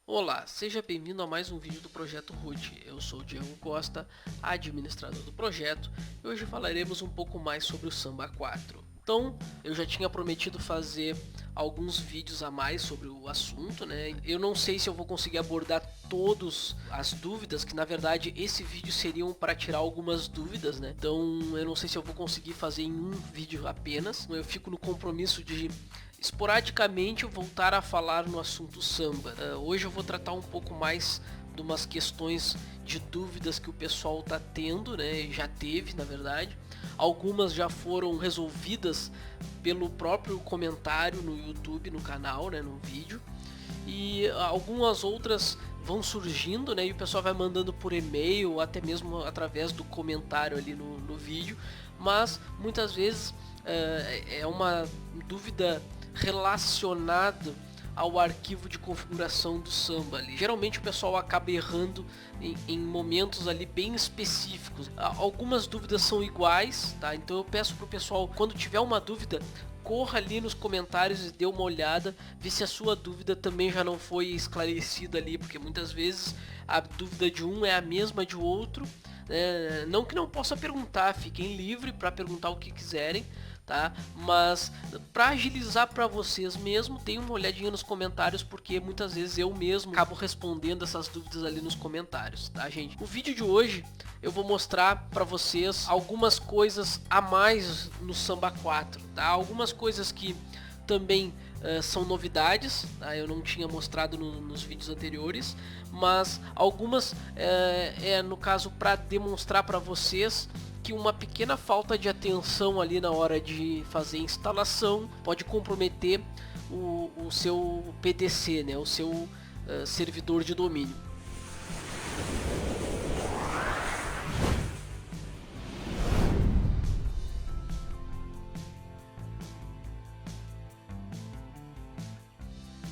Olá, seja bem-vindo a mais um vídeo do Projeto Root. Eu sou o Diego Costa, administrador do projeto, e hoje falaremos um pouco mais sobre o Samba 4. Então, eu já tinha prometido fazer alguns vídeos a mais sobre o assunto, né? Eu não sei se eu vou conseguir abordar todas as dúvidas, que na verdade esse vídeo seriam para tirar algumas dúvidas, né? Então, eu não sei se eu vou conseguir fazer em um vídeo apenas. Eu fico no compromisso de esporadicamente voltar a falar no assunto samba. Hoje eu vou tratar um pouco mais de umas questões de dúvidas que o pessoal está tendo, né? Já teve, na verdade. Algumas já foram resolvidas pelo próprio comentário no YouTube, no canal, né? No vídeo. E algumas outras vão surgindo, né? E o pessoal vai mandando por e-mail ou até mesmo através do comentário ali no vídeo. Mas muitas vezes é uma dúvida relacionado ao arquivo de configuração do Samba ali. Geralmente o pessoal acaba errando em momentos ali bem específicos. Algumas dúvidas são iguais, tá? Então eu peço pro pessoal, quando tiver uma dúvida, corra ali nos comentários e dê uma olhada, ver se a sua dúvida também já não foi esclarecida ali, porque muitas vezes a dúvida de um é a mesma de outro. Não que não possa perguntar, fiquem livres para perguntar o que quiserem, tá? Mas para agilizar para vocês mesmo, deem uma olhadinha nos comentários, porque muitas vezes eu mesmo acabo respondendo essas dúvidas ali nos comentários, tá, gente? O vídeo de hoje eu vou mostrar para vocês algumas coisas a mais no Samba 4, tá? Algumas coisas que também são novidades, tá? Eu não tinha mostrado nos vídeos anteriores, mas algumas no caso para demonstrar para vocês que uma pequena falta de atenção ali na hora de fazer a instalação pode comprometer o seu PDC, né? O seu servidor de domínio.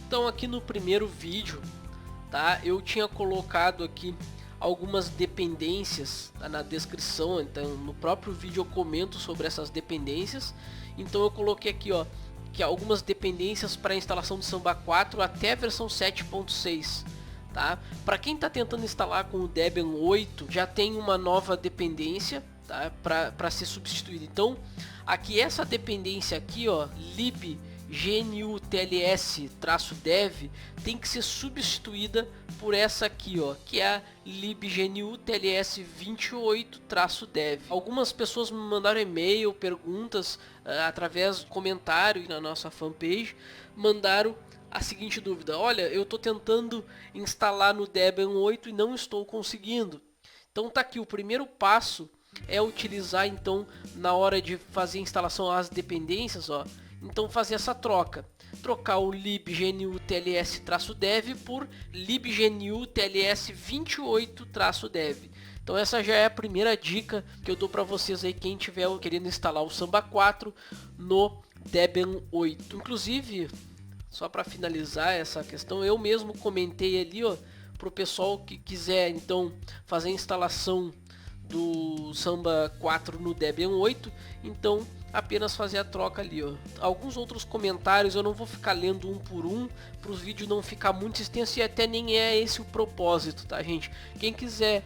Então aqui no primeiro vídeo, tá? Eu tinha colocado aqui algumas dependências, tá, na descrição. Então no próprio vídeo eu comento sobre essas dependências. Então eu coloquei aqui, ó, que algumas dependências para instalação do Samba 4 até a versão 7.6. Tá? Para quem está tentando instalar com o Debian 8, já tem uma nova dependência, tá, para ser substituída. Então aqui essa dependência aqui, ó, lib GNU-TLS-dev, tem que ser substituída por essa aqui, ó, que é a libgnu-tls28-dev. Algumas pessoas me mandaram e-mail, perguntas através do comentário na nossa fanpage, mandaram a seguinte dúvida: olha, eu estou tentando instalar no Debian 8 e não estou conseguindo. Então tá aqui, o primeiro passo é utilizar, então, na hora de fazer a instalação as dependências, ó, então fazer essa troca, trocar o libgnu-tls-dev por libgnu-tls28-dev. Então essa já é a primeira dica que eu dou para vocês aí, quem tiver querendo instalar o Samba 4 no Debian 8. Inclusive, só para finalizar essa questão, eu mesmo comentei ali, ó, pro pessoal que quiser então fazer a instalação do Samba 4 no Debian 8, então apenas fazer a troca ali, ó. Alguns outros comentários eu não vou ficar lendo um por um, para o vídeo não ficar muito extenso, e até nem é esse o propósito, tá, gente? Quem quiser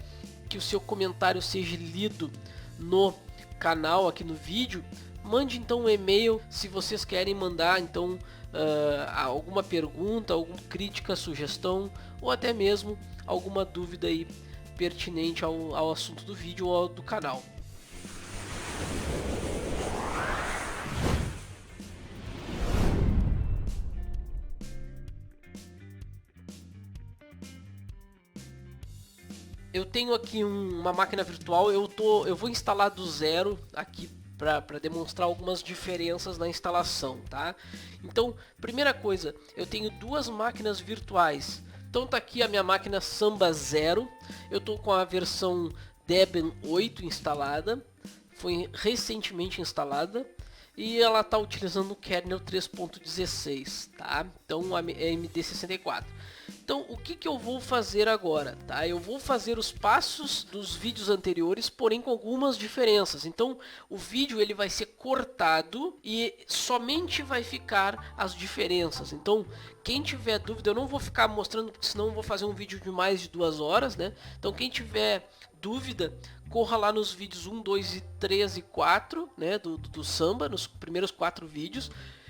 que o seu comentário seja lido no canal, aqui no vídeo, mande então um e-mail se vocês querem mandar então alguma pergunta, alguma crítica, sugestão, ou até mesmo alguma dúvida aí pertinente ao assunto do vídeo ou do canal. Eu tenho aqui uma máquina virtual, eu vou instalar do zero aqui para demonstrar algumas diferenças na instalação, tá? Então, primeira coisa, eu tenho duas máquinas virtuais. Então tá aqui a minha máquina Samba 0, eu tô com a versão Debian 8 instalada, foi recentemente instalada, e ela está utilizando o kernel 3.16, tá? Então a MD64. Então, o que eu vou fazer agora, tá? Eu vou fazer os passos dos vídeos anteriores, porém com algumas diferenças. Então, o vídeo ele vai ser cortado e somente vai ficar as diferenças. Então, quem tiver dúvida, eu não vou ficar mostrando, porque senão eu vou fazer um vídeo de mais de 2 horas, né? Então, quem tiver dúvida, corra lá nos vídeos 1, 2, 3 e 4, né? Do Samba, nos primeiros 4 vídeos,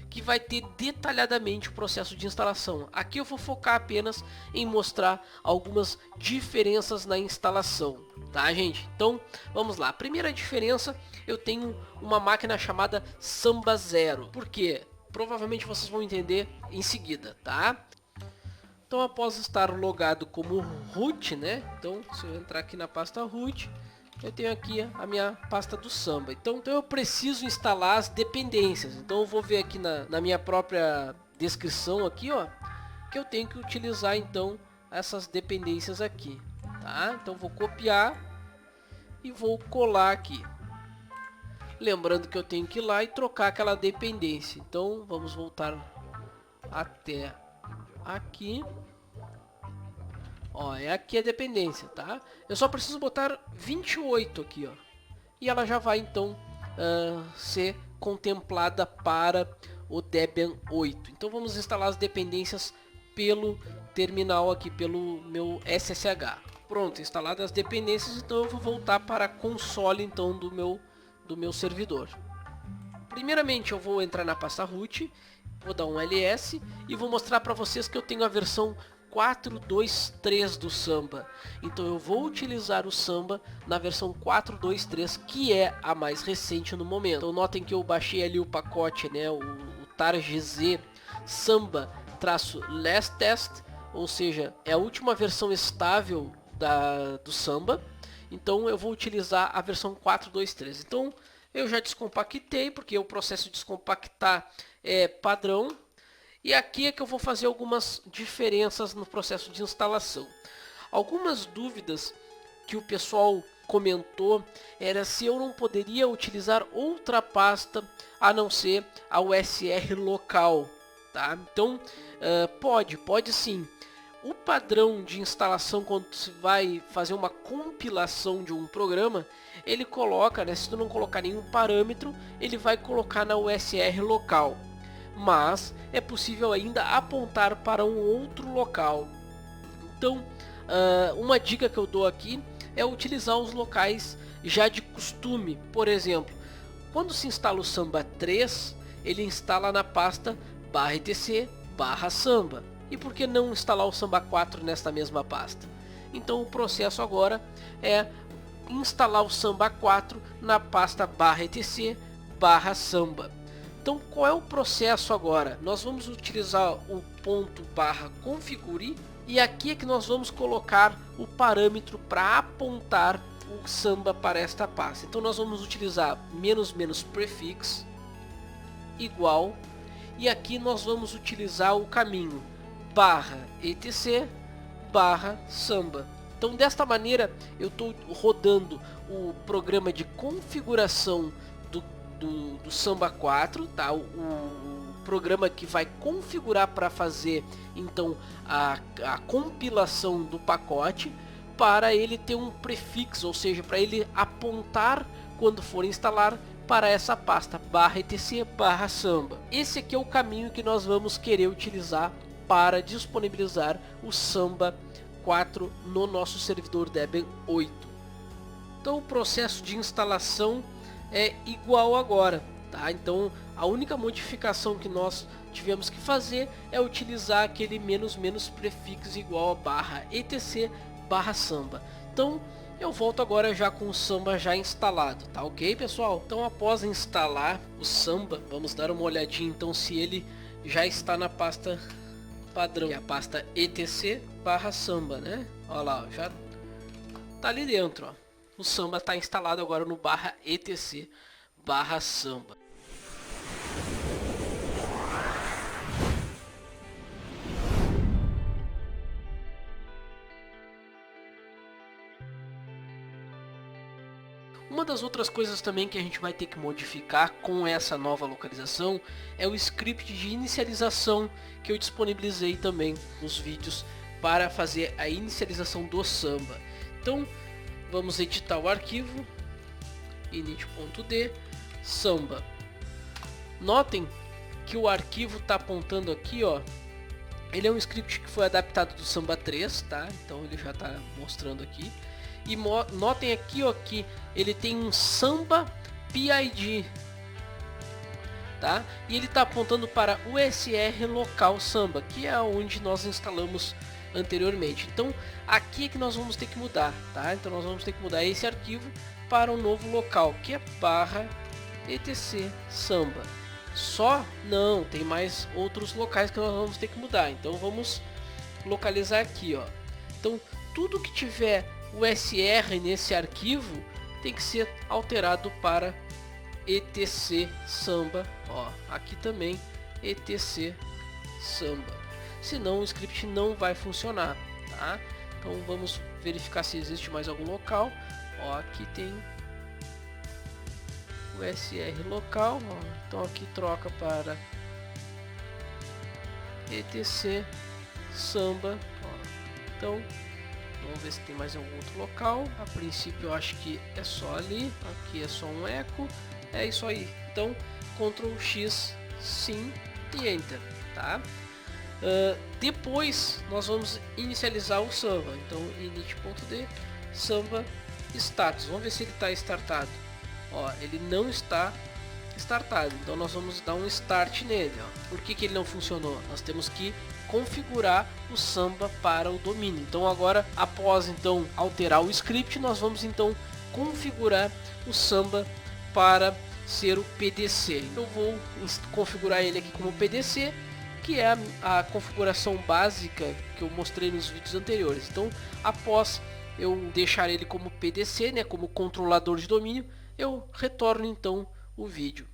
que vai ter detalhadamente o processo de instalação. Aqui eu vou focar apenas em mostrar algumas diferenças na instalação, tá, gente? Então, vamos lá. A primeira diferença, eu tenho uma máquina chamada Samba Zero. Por quê? Provavelmente vocês vão entender em seguida, tá? Então, após estar logado como root, né? Então, se eu entrar aqui na pasta root, eu tenho aqui a minha pasta do Samba. Então eu preciso instalar as dependências. Então eu vou ver aqui na minha própria descrição aqui, ó, que eu tenho que utilizar então essas dependências aqui, tá? Então vou copiar e vou colar aqui. Lembrando que eu tenho que ir lá e trocar aquela dependência. Então vamos voltar até aqui. Ó, é aqui a dependência, tá? Eu só preciso botar 28 aqui, ó. E ela já vai, então, ser contemplada para o Debian 8. Então, vamos instalar as dependências pelo terminal aqui, pelo meu SSH. Pronto, instaladas as dependências, então eu vou voltar para a console, então, do meu servidor. Primeiramente, eu vou entrar na pasta root, vou dar um ls e vou mostrar para vocês que eu tenho a versão 4.2.3 do Samba. Então eu vou utilizar o Samba na versão 4.2.3, que é a mais recente no momento. Então notem que eu baixei ali o pacote, né, o targz samba-last test, ou seja, é a última versão estável do Samba. Então eu vou utilizar a versão 4.2.3. Então eu já descompactei, porque o processo de descompactar é padrão. E aqui é que eu vou fazer algumas diferenças no processo de instalação. Algumas dúvidas que o pessoal comentou era se eu não poderia utilizar outra pasta a não ser a USR local, tá? Então, pode sim. O padrão de instalação, quando se vai fazer uma compilação de um programa, ele coloca, né, se tu não colocar nenhum parâmetro, ele vai colocar na USR local. Mas é possível ainda apontar para um outro local. Então, uma dica que eu dou aqui é utilizar os locais já de costume. Por exemplo, quando se instala o Samba 3, ele instala na pasta /etc/samba. E por que não instalar o Samba 4 nesta mesma pasta? Então o processo agora é instalar o Samba 4 na pasta /etc/samba. Então qual é o processo agora? Nós vamos utilizar o ponto /configure e aqui é que nós vamos colocar o parâmetro para apontar o Samba para esta pasta. Então nós vamos utilizar --prefix igual e aqui nós vamos utilizar o caminho /etc/samba. Então desta maneira eu estou rodando o programa de configuração do Samba 4, tá? O programa que vai configurar para fazer então a compilação do pacote, para ele ter um prefixo, ou seja, para ele apontar quando for instalar para essa pasta /etc/samba. Esse aqui é o caminho que nós vamos querer utilizar para disponibilizar o Samba 4 no nosso servidor Debian 8. Então o processo de instalação é igual agora, tá? Então a única modificação que nós tivemos que fazer é utilizar aquele --prefixo igual a /etc/samba. Então eu volto agora já com o Samba já instalado, tá ok, pessoal? Então após instalar o Samba, vamos dar uma olhadinha então se ele já está na pasta padrão, que é a pasta etc/samba, né? Olha lá, já tá ali dentro, ó. O Samba está instalado agora no /etc/samba. Uma das outras coisas também que a gente vai ter que modificar com essa nova localização é o script de inicialização que eu disponibilizei também nos vídeos para fazer a inicialização do Samba. Então vamos editar o arquivo init.d samba. Notem que o arquivo está apontando aqui, ó. Ele é um script que foi adaptado do Samba 3, tá? Então ele já está mostrando aqui. E notem aqui, ó, que ele tem um Samba PID, tá? E ele está apontando para o USR local Samba, que é onde nós instalamos anteriormente. Então aqui é que nós vamos ter que mudar, tá? Então nós vamos ter que mudar esse arquivo para um novo local, que é /etc samba. Só não, tem mais outros locais que nós vamos ter que mudar. Então vamos localizar aqui, ó. Então tudo que tiver USR nesse arquivo tem que ser alterado para etc samba, ó, aqui também etc samba, senão o script não vai funcionar, tá? Então vamos verificar se existe mais algum local, ó, aqui tem o USR local, ó, então aqui troca para etc samba, ó. Então vamos ver se tem mais algum outro local. A princípio eu acho que é só ali, aqui é só um eco. É isso aí. Então Ctrl X sim e Enter, tá? Depois nós vamos inicializar o Samba. Então init.d Samba status. Vamos ver se ele está startado. Ó, ele não está startado. Então nós vamos dar um start nele. Ó. Por que ele não funcionou? Nós temos que configurar o Samba para o domínio. Então agora, após então alterar o script, nós vamos então configurar o Samba para ser o PDC. Eu vou configurar ele aqui como PDC, que é a configuração básica que eu mostrei nos vídeos anteriores. Então, após eu deixar ele como PDC, né, como controlador de domínio, eu retorno então o vídeo.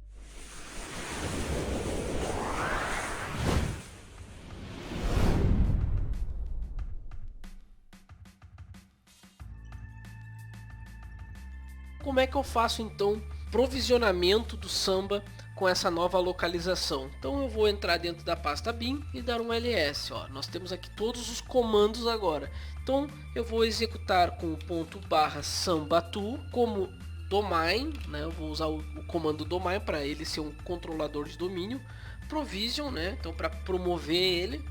Como é que eu faço então provisionamento do Samba com essa nova localização? Então eu vou entrar dentro da pasta bin e dar um ls. Ó, nós temos aqui todos os comandos agora. Então eu vou executar com o ponto /sambatu como domain, né? Eu vou usar o comando domain para ele ser um controlador de domínio. Provision, né? Então para promover ele.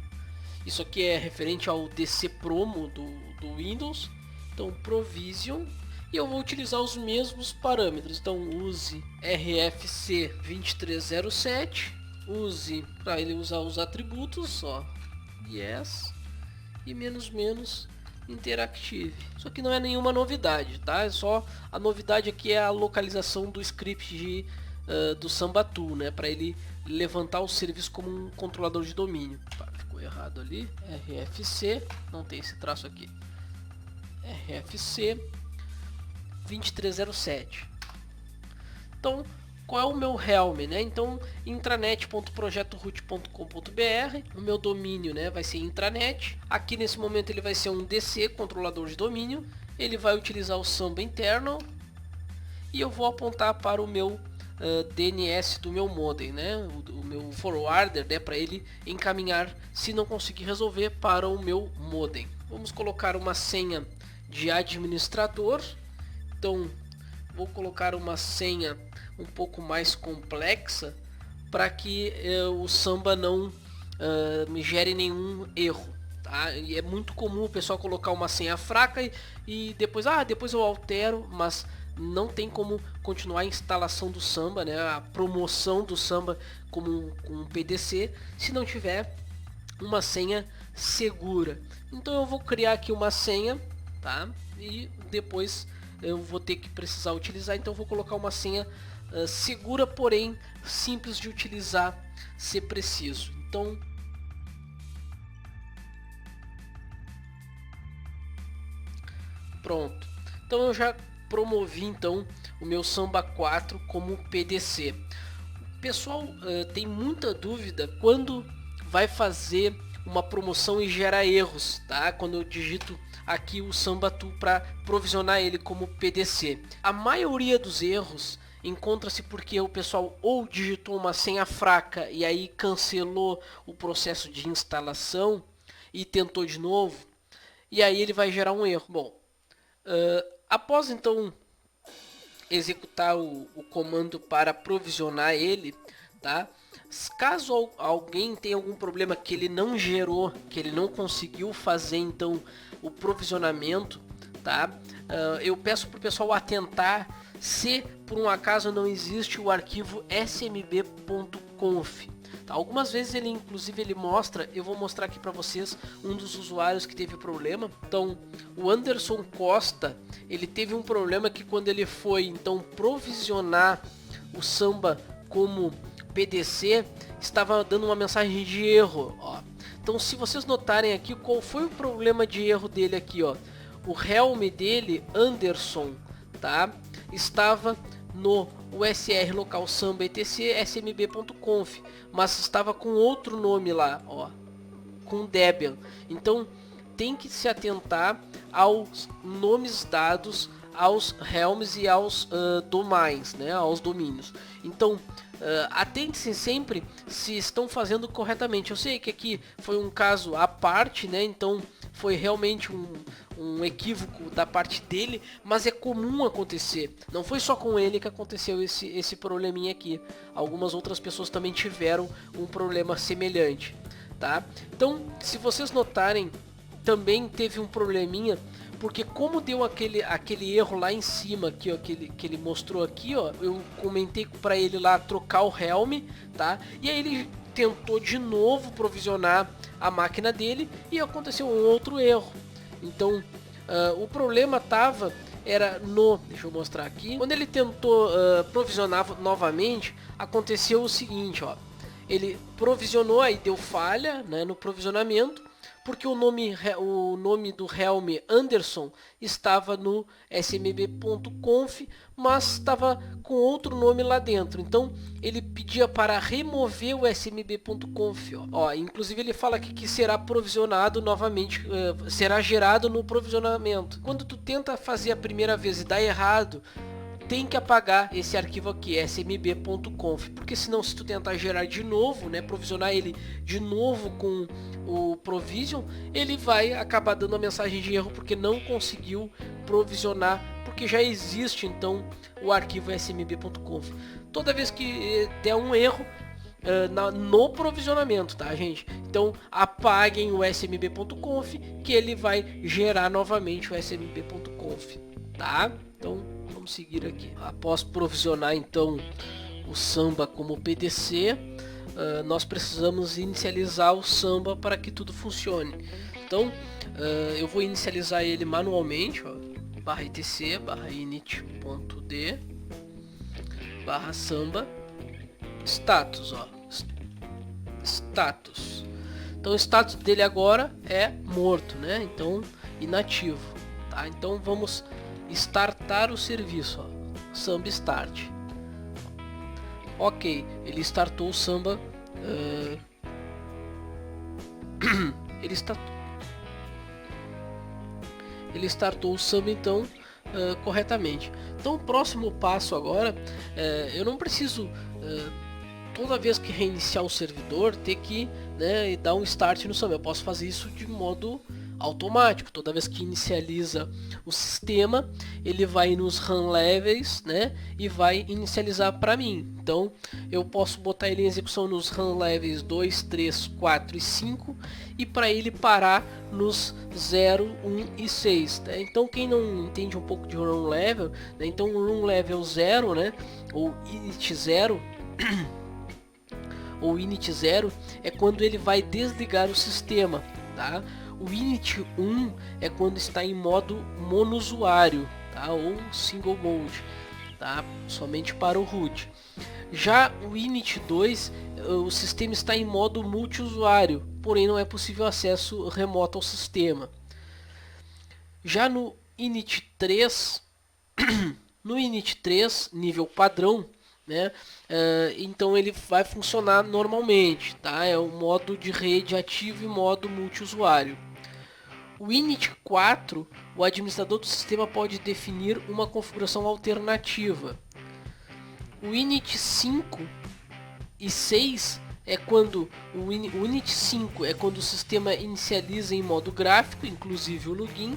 Isso aqui é referente ao DC Promo do Windows. Então provision. E eu vou utilizar os mesmos parâmetros. Então use RFC 2307, use para ele usar os atributos, ó, yes, e menos interactive. Isso aqui não é nenhuma novidade, tá? É só a novidade aqui é a localização do script do Sambatu, né? Para ele levantar o serviço como um controlador de domínio. Tá, ficou errado ali. RFC, não tem esse traço aqui. RFC 2307. Então, qual é o meu helm, né? Então, intranet.projetoroot.com.br, o meu domínio, né, vai ser intranet. Aqui nesse momento ele vai ser um DC, controlador de domínio. Ele vai utilizar o Samba internal e eu vou apontar para o meu DNS do meu modem, né? O meu forwarder, né, para ele encaminhar, se não conseguir resolver, para o meu modem. Vamos colocar uma senha de administrador. Então vou colocar uma senha um pouco mais complexa para que o Samba não me gere nenhum erro, tá? E é muito comum o pessoal colocar uma senha fraca e depois eu altero, mas não tem como continuar a instalação do Samba, né? A promoção do Samba como um PDC se não tiver uma senha segura. Então eu vou criar aqui uma senha, tá? E depois eu vou ter que precisar utilizar, então eu vou colocar uma senha segura, porém simples de utilizar se preciso. Então pronto. Então eu já promovi então o meu Samba 4 como PDC. O pessoal tem muita dúvida quando vai fazer uma promoção e gera erros, tá? Quando eu digito aqui o Sambatu para provisionar ele como PDC. A maioria dos erros encontra-se porque o pessoal ou digitou uma senha fraca e aí cancelou o processo de instalação, e tentou de novo, e aí ele vai gerar um erro. Bom, após então executar o comando para provisionar ele, tá? Caso alguém tenha algum problema que ele não gerou, que ele não conseguiu fazer então o provisionamento, tá? Eu peço para o pessoal atentar se por um acaso não existe o arquivo smb.conf. Tá? Algumas vezes ele mostra, eu vou mostrar aqui para vocês um dos usuários que teve problema. Então o Anderson Costa, ele teve um problema que quando ele foi então provisionar o Samba como PDC, estava dando uma mensagem de erro, ó. Então se vocês notarem aqui, qual foi o problema de erro dele aqui, ó? O helm dele, Anderson, tá? Estava no USR local samba etc smb.conf, mas estava com outro nome lá, ó, com Debian. Então tem que se atentar aos nomes dados, aos helms e aos domains, né, aos domínios. Então atente-se sempre se estão fazendo corretamente. Eu sei que aqui foi um caso à parte, né? Então foi realmente um equívoco da parte dele, mas é comum acontecer. Não foi só com ele que aconteceu esse probleminha aqui. Algumas outras pessoas também tiveram um problema semelhante, tá? Então, se vocês notarem, também teve um probleminha, porque como deu aquele erro lá em cima aqui, ó, que ele mostrou aqui, ó, eu comentei para ele lá trocar o helm, tá? E aí ele tentou de novo provisionar a máquina dele e aconteceu um outro erro. Então o problema era no, deixa eu mostrar aqui, quando ele tentou provisionar novamente, aconteceu o seguinte, ó, ele provisionou, aí deu falha, né, no provisionamento, porque o nome do helm Anderson estava no smb.conf, mas estava com outro nome lá dentro. Então ele pedia para remover o smb.conf. Inclusive ele fala aqui que será provisionado novamente, será gerado no provisionamento. Quando tu tenta fazer a primeira vez e dá errado, tem que apagar esse arquivo aqui, smb.conf, porque senão se tu tentar gerar de novo, né, provisionar ele de novo com o provision, ele vai acabar dando a mensagem de erro porque não conseguiu provisionar, porque já existe então o arquivo smb.conf. Toda vez que der um erro no provisionamento, tá, gente? Então apaguem o smb.conf, que ele vai gerar novamente o smb.conf, tá? Então vamos seguir aqui. Após provisionar então o Samba como PDC, nós precisamos inicializar o Samba para que tudo funcione. Então eu vou inicializar ele manualmente, ó, /etc /init.d /samba status, ó, status. Então o status dele agora é morto, né? Então inativo, tá? Então vamos startar o serviço, ó. Samba start. Ok, ele startou o Samba. Ele startou o Samba então corretamente. Então o próximo passo agora, eu não preciso toda vez que reiniciar o servidor ter que, né, dar um start no Samba. Eu posso fazer isso de modo automático. Toda vez que inicializa o sistema, ele vai nos run levels, né, e vai inicializar para mim. Então eu posso botar ele em execução nos run levels 2, 3, 4 e 5 e para ele parar nos 0, 1 e 6, né? Então quem não entende um pouco de run level, né, então o run level 0, né, ou init 0 ou init 0 é quando ele vai desligar o sistema, tá? O init 1 é quando está em modo monousuário, tá? Ou single mode, tá? Somente para o root. Já o init 2, o sistema está em modo multiusuário, porém não é possível acesso remoto ao sistema. Já no init 3, no init 3, nível padrão, né? Então ele vai funcionar normalmente, tá? É o modo de rede ativo e modo multiusuário. O init 4, o administrador do sistema pode definir uma configuração alternativa. O init 5 e 6 é quando o Unity 5 é quando o sistema inicializa em modo gráfico, inclusive o login.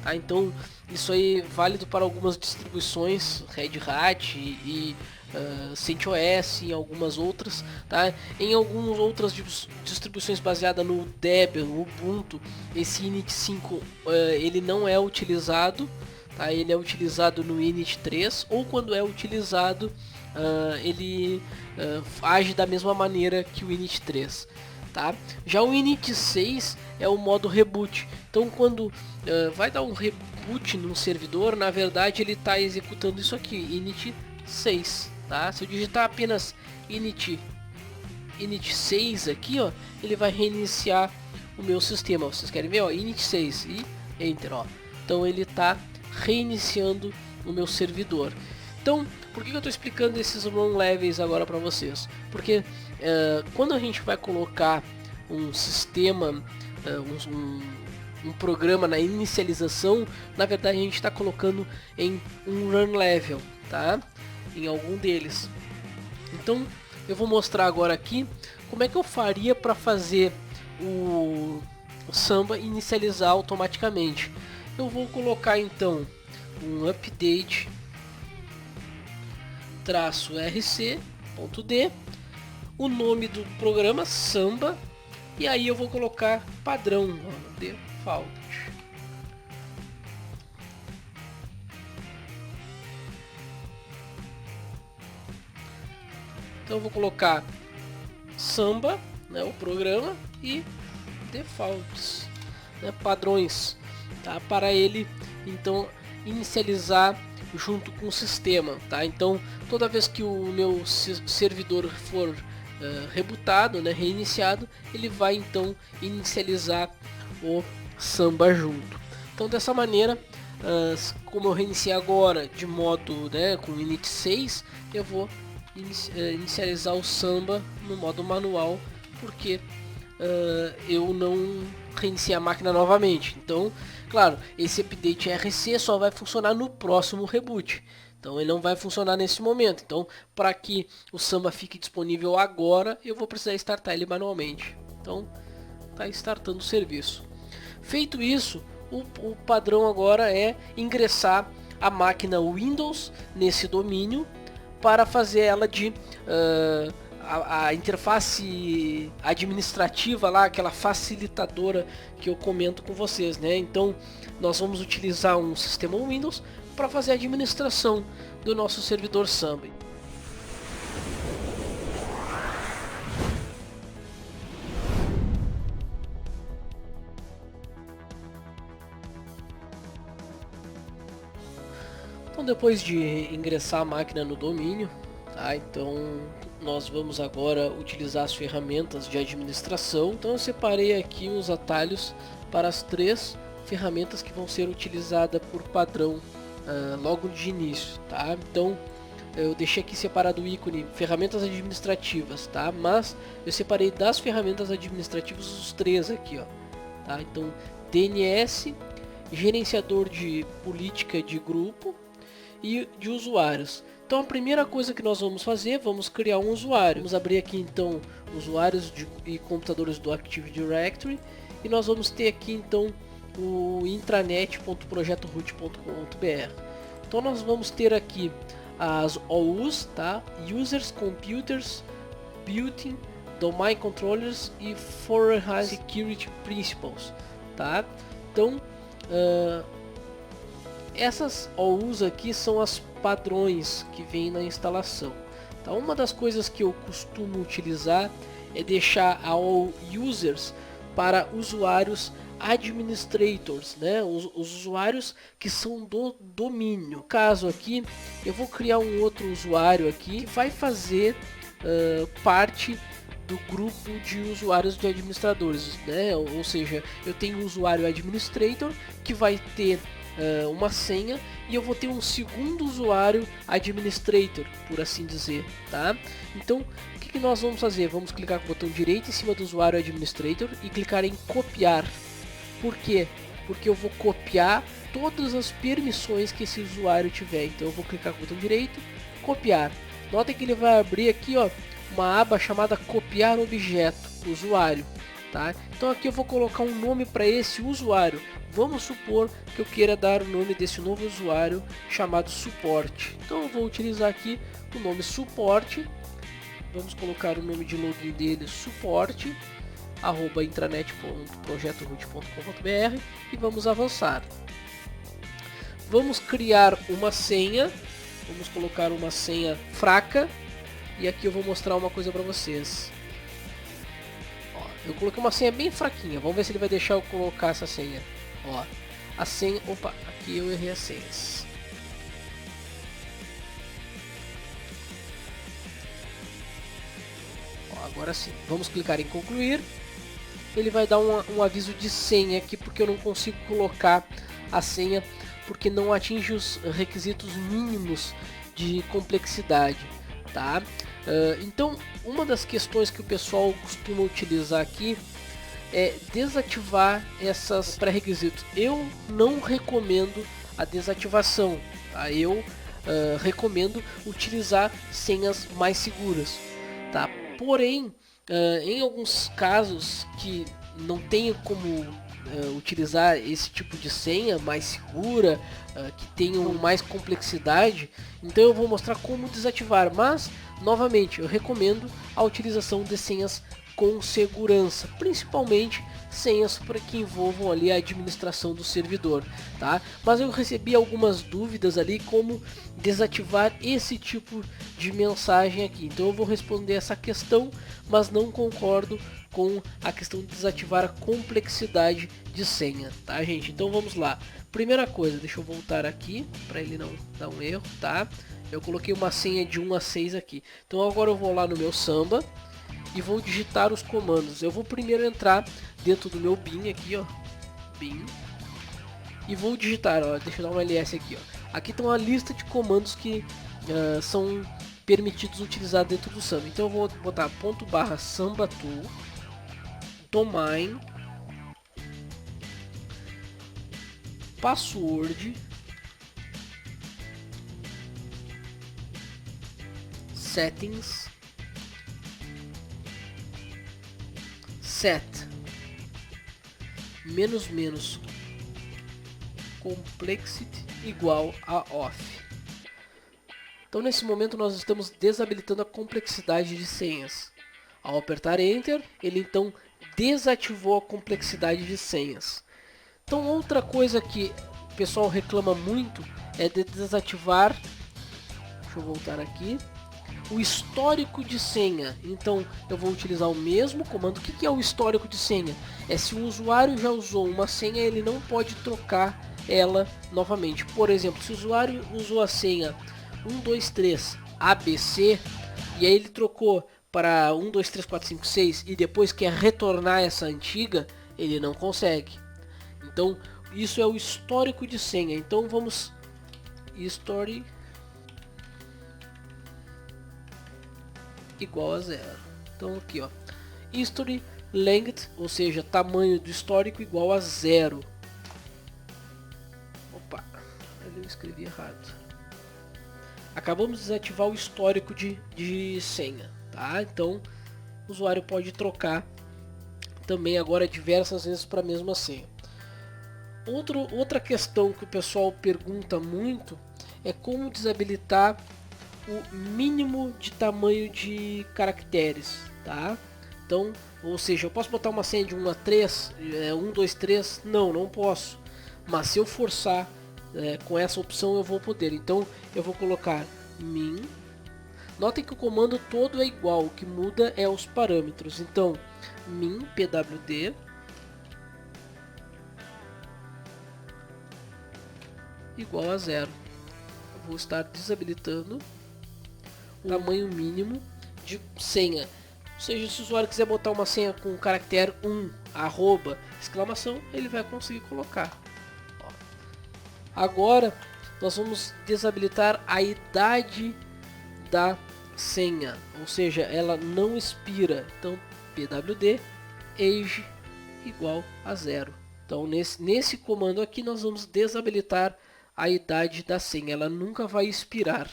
Tá? Então isso aí é válido para algumas distribuições, Red Hat e CentOS e algumas outras. Tá? Em algumas outras distribuições baseadas no Debian, no Ubuntu, esse Unity 5 ele não é utilizado. Tá? Ele é utilizado no Unity 3, ou quando é utilizado ele age da mesma maneira que o Unity 3. Tá? Já o Unity 6 é o modo reboot. Então quando vai dar um reboot no servidor, na verdade ele está executando isso aqui, Unity 6. Tá? Se eu digitar apenas Unity 6 aqui, ó, ele vai reiniciar o meu sistema. Vocês querem ver? Ó, Unity 6 e Enter. Ó. Então ele está reiniciando o meu servidor. Então, por que eu estou explicando esses run levels agora para vocês? Porque quando a gente vai colocar um sistema, um programa na inicialização, na verdade a gente está colocando em um run level, tá? Em algum deles. Então, eu vou mostrar agora aqui como é que eu faria para fazer o Samba inicializar automaticamente. Eu vou colocar então um update -rc.d, o nome do programa Samba, e aí eu vou colocar padrão, ó, default. Então eu vou colocar Samba, né, o programa, e defaults, né, padrões, tá, para ele então inicializar junto com o sistema, tá? Então toda vez que o meu servidor for rebootado, né, reiniciado, ele vai então inicializar o Samba junto. Então dessa maneira, como eu reiniciei agora de modo, né, com Unity 6, eu vou inicializar o Samba no modo manual, porque eu não reiniciei a máquina novamente. Então, claro, esse update RC só vai funcionar no próximo reboot. Então ele não vai funcionar nesse momento. Então, para que o Samba fique disponível agora, eu vou precisar startar ele manualmente. Então, está startando o serviço. Feito isso, o padrão agora é ingressar a máquina Windows nesse domínio para fazer ela de a interface administrativa lá, aquela facilitadora que eu comento com vocês, né? Então nós vamos utilizar um sistema Windows para fazer a administração do nosso servidor Samba. Então depois de ingressar a máquina no domínio, tá? Então nós vamos agora utilizar as ferramentas de administração. Então eu separei aqui os atalhos para as 3 ferramentas que vão ser utilizadas por padrão logo de início, tá? Então eu deixei aqui separado o ícone ferramentas administrativas, tá? Mas eu separei das ferramentas administrativas os 3 aqui, ó, tá? Então DNS, gerenciador de política de grupo e de usuários. Então a primeira coisa que nós vamos fazer, vamos criar um usuário. Vamos abrir aqui então usuários e computadores do Active Directory, e nós vamos ter aqui então o intranet.projetoroot.com.br. Então nós vamos ter aqui as OUs, tá? Users, Computers, Built-in, Domain Controllers e Foreign Security Principles, tá? Então essas OUs aqui são as padrões que vem na instalação. Então uma das coisas que eu costumo utilizar é deixar a all users para usuários administrators, né? Os usuários que são do domínio. No caso aqui, eu vou criar um outro usuário aqui que vai fazer parte do grupo de usuários de administradores, né? Ou seja, eu tenho um usuário administrator que vai ter uma senha, e eu vou ter um segundo usuário administrator, por assim dizer, tá? Então o que nós vamos fazer? Vamos clicar com o botão direito em cima do usuário administrator e clicar em copiar. Por quê? Porque eu vou copiar todas as permissões que esse usuário tiver. Então eu vou clicar com o botão direito, copiar. Notem que ele vai abrir aqui, ó, uma aba chamada copiar objeto, usuário, tá? Então aqui eu vou colocar um nome para esse usuário. Vamos supor que eu queira dar o nome desse novo usuário chamado suporte. Então eu vou utilizar aqui o nome suporte. Vamos colocar o nome de login dele, suporte @intranet.projetoroot.com.br e vamos avançar. Vamos criar uma senha. Vamos colocar uma senha fraca. E aqui eu vou mostrar uma coisa para vocês. Ó, eu coloquei uma senha bem fraquinha. Vamos ver se ele vai deixar eu colocar essa senha. Ó, a senha... Opa, aqui eu errei as senhas. Ó, agora sim. Vamos clicar em concluir. Ele vai dar um aviso de senha aqui porque eu não consigo colocar a senha porque não atinge os requisitos mínimos de complexidade, tá? Então, uma das questões que o pessoal costuma utilizar aqui é desativar essas pré-requisitos. Eu não recomendo a desativação, tá? Eu recomendo utilizar senhas mais seguras, tá? Porém, em alguns casos que não tenha como utilizar esse tipo de senha mais segura, que tenham mais complexidade, então eu vou mostrar como desativar, mas novamente eu recomendo a utilização de senhas com segurança, principalmente senhas para que envolvam ali a administração do servidor, tá? Mas eu recebi algumas dúvidas ali como desativar esse tipo de mensagem aqui, então eu vou responder essa questão, mas não concordo com a questão de desativar a complexidade de senha, tá, gente? Então vamos lá. Primeira coisa, deixa eu voltar aqui para ele não dar um erro, tá? Eu coloquei uma senha de 1 a 6 aqui. Então agora eu vou lá no meu Samba e vou digitar os comandos. Eu vou primeiro entrar dentro do meu bin aqui, ó, bin, e vou digitar, ó, deixa eu dar uma ls aqui, ó. Aqui tem uma lista de comandos que são permitidos utilizar dentro do Samba. Então eu vou botar /sambatool domain password settings set ---- complexity igual a off. Então nesse momento nós estamos desabilitando a complexidade de senhas. Ao apertar Enter, ele então desativou a complexidade de senhas. Então outra coisa que o pessoal reclama muito é de desativar, deixa eu voltar aqui, o histórico de senha. Então eu vou utilizar o mesmo comando. O que é o histórico de senha? É se o usuário já usou uma senha, ele não pode trocar ela novamente. Por exemplo, se o usuário usou a senha 123 ABC e aí ele trocou para 1 2 3 4 5 6 e depois quer retornar essa antiga, ele não consegue. Então isso é o histórico de senha. Então vamos history igual a 0. Então aqui, ó, history length, ou seja, tamanho do histórico igual a 0. Opa, eu escrevi errado. Acabamos de desativar o histórico de senha, tá? Então o usuário pode trocar também agora diversas vezes para a mesma senha. Outra questão que o pessoal pergunta muito é como desabilitar o mínimo de tamanho de caracteres, tá? Então, ou seja, eu posso botar uma senha de 1 a 3, 1, 2, 3? Não posso. Mas se eu forçar com essa opção eu vou poder. Então eu vou colocar min. Notem que o comando todo é igual, o que muda é os parâmetros. Então min pwd igual a 0. Eu vou estar desabilitando o tamanho mínimo de senha. Ou seja, se o usuário quiser botar uma senha com o caractere 1, arroba, exclamação, ele vai conseguir colocar. Agora nós vamos desabilitar a idade da senha, ou seja, ela não expira. Então pwd age igual a 0. Então nesse comando aqui nós vamos desabilitar a idade da senha, ela nunca vai expirar.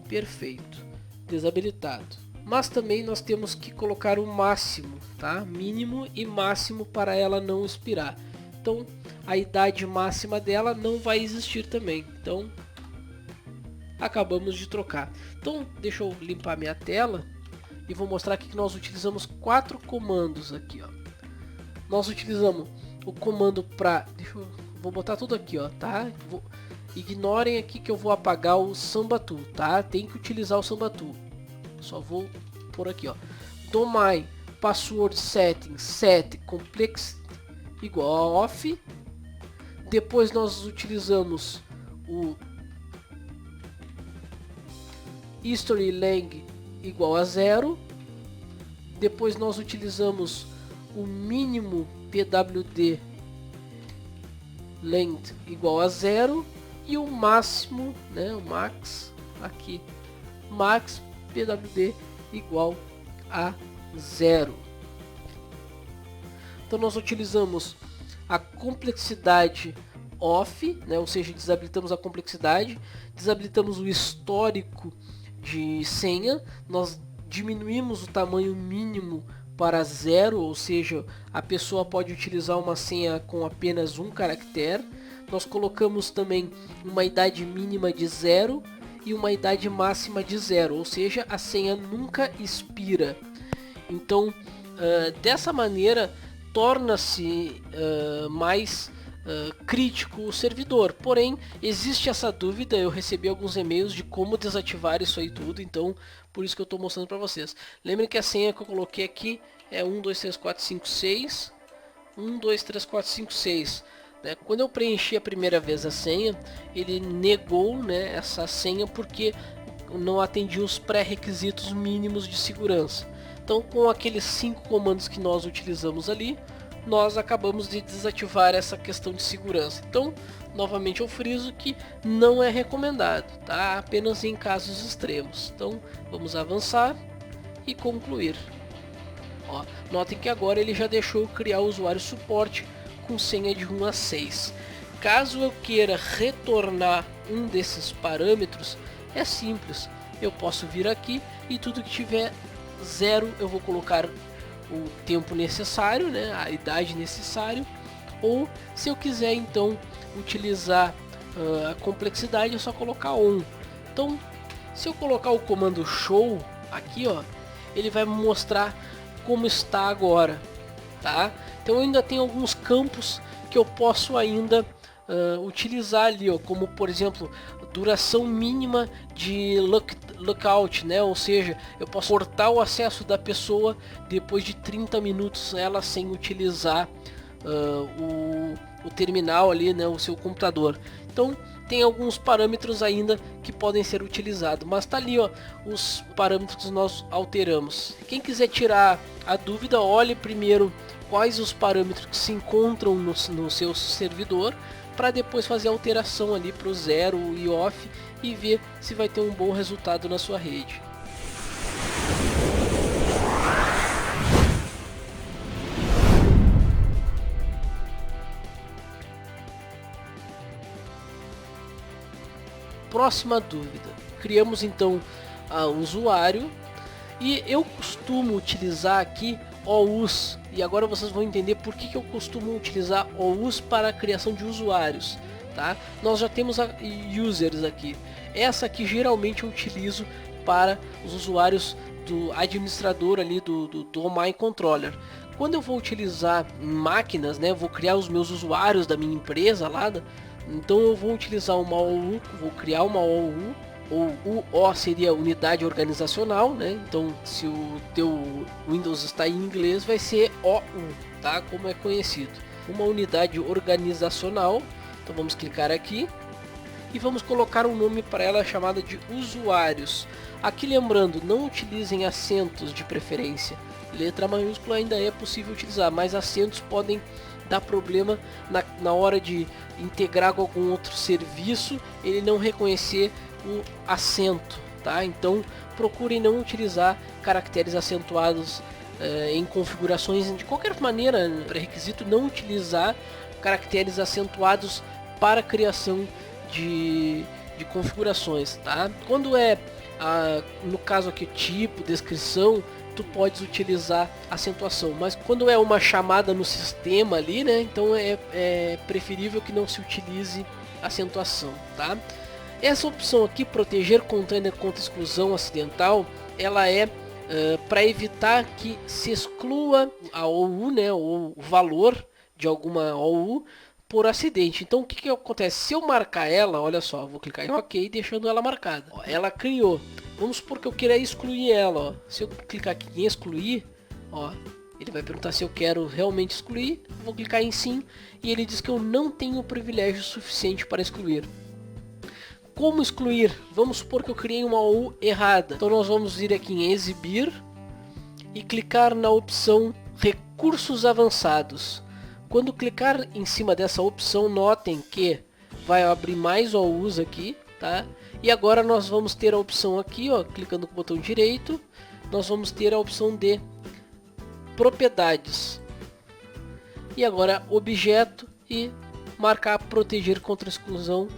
Perfeito, desabilitado. mas também nós temos que colocar o máximo, tá? Mínimo e máximo para ela não expirar. Então a idade máxima dela não vai existir também. Então acabamos de trocar. Então deixa eu limpar minha tela e vou mostrar aqui que nós utilizamos 4 comandos aqui, ó. Nós utilizamos o comando para, vou botar tudo aqui, ó, tá? Ignorem aqui que eu vou apagar o Samba Tool, tá? Tem que utilizar o Samba Tool. Só vou por aqui, ó. Domain password settings set complexity igual a off. Depois nós utilizamos o history lang igual a 0. Depois nós utilizamos o mínimo pwd length igual a 0 e o máximo, né, o max aqui, max pwd igual a 0. Então nós utilizamos a complexidade off, né, ou seja, desabilitamos a complexidade, desabilitamos o histórico de senha, nós diminuímos o tamanho mínimo para 0, ou seja, a pessoa pode utilizar uma senha com apenas um caractere. Nós colocamos também uma idade mínima de 0 e uma idade máxima de 0, ou seja, a senha nunca expira. Então, dessa maneira, torna-se mais crítico o servidor. Porém, existe essa dúvida, eu recebi alguns e-mails de como desativar isso aí tudo, então por isso que eu estou mostrando para vocês. Lembrem que a senha que eu coloquei aqui é 123456, 123456. Né? Quando eu preenchi a primeira vez a senha, ele negou, né, essa senha porque não atendia os pré-requisitos mínimos de segurança. Então, com aqueles 5 comandos que nós utilizamos ali, nós acabamos de desativar essa questão de segurança. Então, novamente eu friso que não é recomendado, tá? Apenas em casos extremos. Então, vamos avançar e concluir. Ó, notem que agora ele já deixou eu criar o usuário suporte com senha de 1 a 6. Caso eu queira retornar um desses parâmetros, é simples. Eu posso vir aqui e tudo que tiver 0 eu vou colocar o tempo necessário, né, a idade necessária, ou se eu quiser então utilizar a complexidade, é só colocar on. Então, se eu colocar o comando show aqui, ó, ele vai me mostrar como está agora, tá? Então eu ainda tenho alguns campos que eu posso ainda utilizar ali, ó, como por exemplo duração mínima de lookout, né? Ou seja, eu posso cortar o acesso da pessoa depois de 30 minutos ela sem utilizar o terminal ali, né? O seu computador. Então tem alguns parâmetros ainda que podem ser utilizados, mas tá ali, ó, os parâmetros que nós alteramos. Quem quiser tirar a dúvida, olhe primeiro quais os parâmetros que se encontram no seu servidor, para depois fazer a alteração ali para o 0 e off e ver se vai ter um bom resultado na sua rede. Próxima dúvida. Criamos então o usuário e eu costumo utilizar aqui OUS, e agora vocês vão entender por que eu costumo utilizar OUS para a criação de usuários, tá? Nós já temos a users aqui. Essa aqui geralmente eu utilizo para os usuários do administrador ali do Domain Controller. Quando eu vou utilizar máquinas, né, vou criar os meus usuários da minha empresa lá, então eu vou utilizar uma OU, vou criar uma OU, ou UO seria unidade organizacional, né? Então se o teu Windows está em inglês vai ser OU, tá? Como é conhecido. Uma unidade organizacional. Então vamos clicar aqui e vamos colocar um nome para ela chamada de usuários. Aqui lembrando, não utilizem acentos de preferência. Letra maiúscula ainda é possível utilizar, mas acentos podem dar problema na hora de integrar com algum outro serviço, ele não reconhecer o acento, tá? Então procurem não utilizar caracteres acentuados em configurações. De qualquer maneira, pré-requisito não utilizar caracteres acentuados para criação de de configurações, tá? Quando é, no caso aqui, tipo, descrição, tu podes utilizar acentuação, mas quando é uma chamada no sistema ali, né, então é preferível que não se utilize acentuação, tá? Essa opção aqui, proteger container contra exclusão acidental, ela é para evitar que se exclua a OU, né, ou o valor de alguma OU por acidente. Então o que acontece? Se eu marcar ela, olha só, vou clicar em OK, deixando ela marcada. Ó, ela criou. Vamos supor que eu queira excluir ela. Ó. Se eu clicar aqui em excluir, ó, ele vai perguntar se eu quero realmente excluir. Vou clicar em sim e ele diz que eu não tenho privilégio suficiente para excluir. Como excluir? Vamos supor que eu criei uma OU errada. Então nós vamos vir aqui em exibir e clicar na opção recursos avançados. Quando clicar em cima dessa opção, notem que vai abrir mais OUs aqui, tá? E agora nós vamos ter a opção aqui, ó, clicando com o botão direito, nós vamos ter a opção de propriedades. E agora objeto e marcar proteger contra exclusão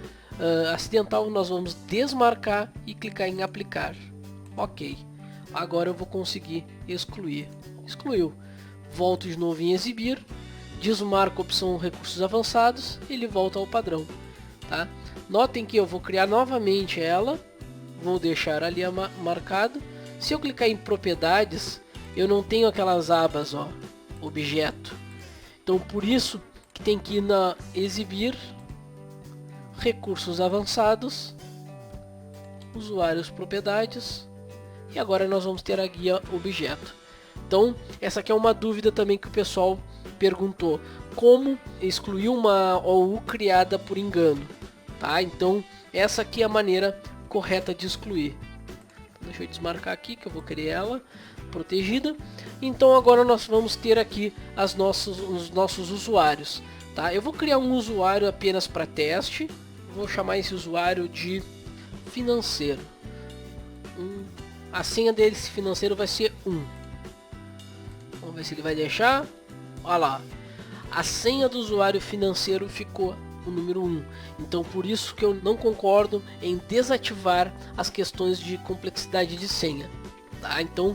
acidental, nós vamos desmarcar e clicar em aplicar. OK. Agora eu vou conseguir excluir. Excluiu. Volto de novo em exibir. Desmarco a opção recursos avançados, ele volta ao padrão, tá? Notem que eu vou criar novamente ela, vou deixar ali marcado. Se eu clicar em propriedades, eu não tenho aquelas abas, ó, objeto. Então por isso que tem que ir na exibir, recursos avançados, usuários propriedades, e agora nós vamos ter a guia objeto. Então essa aqui é uma dúvida também que o pessoal perguntou, como excluir uma OU criada por engano, tá? Então essa aqui é a maneira correta de excluir. Deixa eu desmarcar aqui que eu vou querer ela protegida. Então agora nós vamos ter aqui os nossos usuários, tá? Eu vou criar um usuário apenas para teste, vou chamar esse usuário de financeiro. A senha desse financeiro vai ser 1. Vamos ver se ele vai deixar. Olha lá, a senha do usuário financeiro ficou o número 1. Então por isso que eu não concordo em desativar as questões de complexidade de senha, tá? Então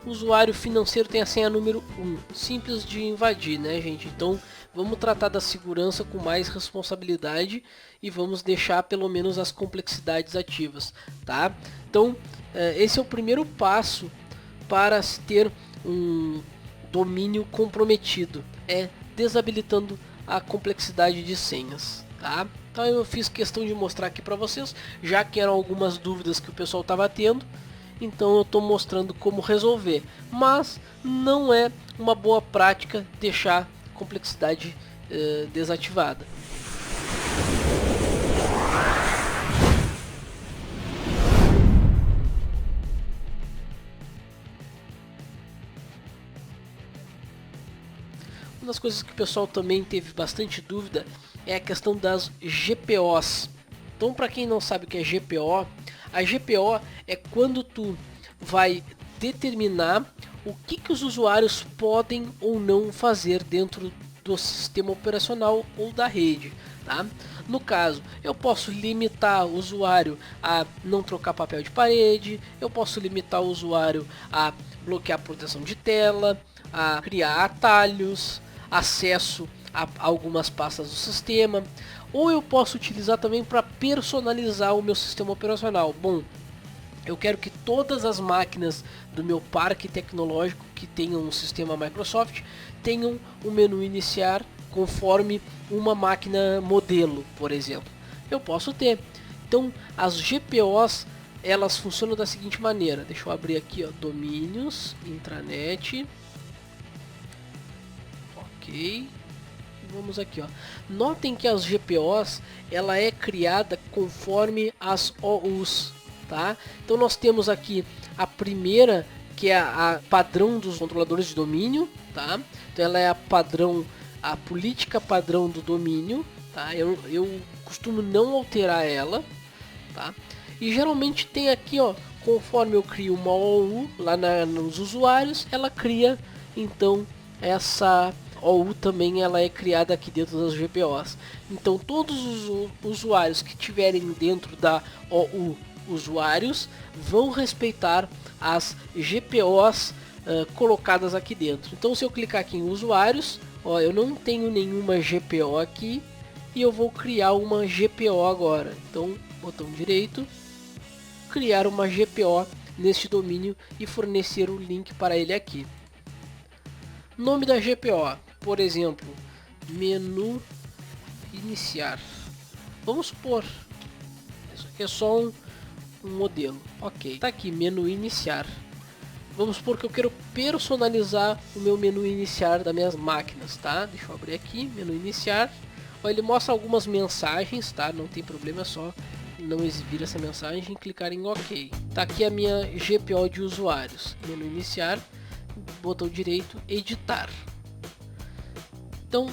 o usuário financeiro tem a senha número 1, simples de invadir, né, gente? Então vamos tratar da segurança com mais responsabilidade e vamos deixar pelo menos as complexidades ativas, tá? Então esse é o primeiro passo para se ter um domínio comprometido, é desabilitando a complexidade de senhas, tá? Então eu fiz questão de mostrar aqui para vocês, já que eram algumas dúvidas que o pessoal estava tendo, então eu estou mostrando como resolver, mas não é uma boa prática deixar complexidade desativada. Uma das coisas que o pessoal também teve bastante dúvida é a questão das GPOs. Então, para quem não sabe o que é GPO, a GPO é quando tu vai determinar o que os usuários podem ou não fazer dentro do sistema operacional ou da rede, tá? No caso, eu posso limitar o usuário a não trocar papel de parede, eu posso limitar o usuário a bloquear a proteção de tela, a criar atalhos, acesso a algumas pastas do sistema, ou eu posso utilizar também para personalizar o meu sistema operacional. Bom, eu quero que todas as máquinas do meu parque tecnológico que tenham um sistema Microsoft tenham um menu iniciar conforme uma máquina modelo, por exemplo. Eu posso ter. Então as GPOs elas funcionam da seguinte maneira. Deixa eu abrir aqui, ó, domínios, intranet. Ok. Vamos aqui, ó. Notem que as GPOs ela é criada conforme as OUs, tá? Então nós temos aqui a primeira, que é a padrão dos controladores de domínio, tá? Então ela é a padrão, a política padrão do domínio, tá? Eu costumo não alterar ela, tá? E geralmente tem aqui, ó, conforme eu crio uma OU lá nos usuários, ela cria então essa OU também ela é criada aqui dentro das GPOs. Então todos os usuários que tiverem dentro da OU usuários vão respeitar as GPOs colocadas aqui dentro. Então se eu clicar aqui em usuários, ó, eu não tenho nenhuma GPO aqui e eu vou criar uma GPO agora. Então botão direito, criar uma GPO neste domínio e fornecer o link para ele aqui. Nome da GPO, por exemplo, menu iniciar. Vamos supor, isso aqui é só um modelo. Ok, tá aqui, menu iniciar. Vamos supor que eu quero personalizar o meu menu iniciar das minhas máquinas, tá? Deixa eu abrir aqui, menu iniciar. Ó, ele mostra algumas mensagens, tá? Não tem problema, é só não exibir essa mensagem e clicar em OK. Tá aqui a minha GPO de usuários. Menu iniciar, botão direito, editar. Então,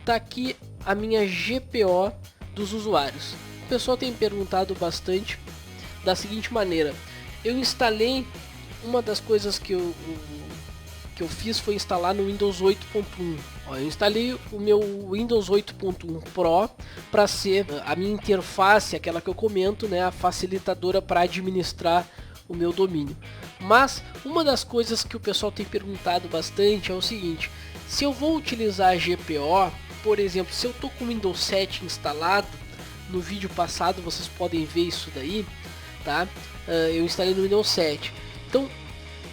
tá aqui a minha GPO dos usuários. O pessoal tem perguntado bastante da seguinte maneira: eu instalei, uma das coisas que eu fiz foi instalar no Windows 8.1. Eu instalei o meu Windows 8.1 Pro para ser a minha interface, aquela que eu comento, né, a facilitadora para administrar o meu domínio. Mas uma das coisas que o pessoal tem perguntado bastante é o seguinte: se eu vou utilizar a GPO, por exemplo, se eu estou com o Windows 7 instalado, no vídeo passado vocês podem ver isso daí, tá? Eu instalei no Windows 7. Então,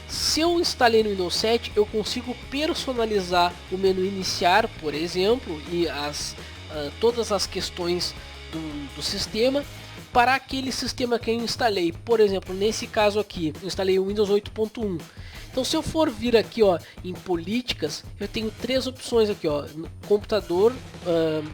se eu instalei no Windows 7, eu consigo personalizar o menu iniciar, por exemplo, e todas as questões do sistema para aquele sistema que eu instalei. Por exemplo, nesse caso aqui, eu instalei o Windows 8.1. Então, se eu for vir aqui, ó, em políticas, eu tenho três opções aqui, ó: computador,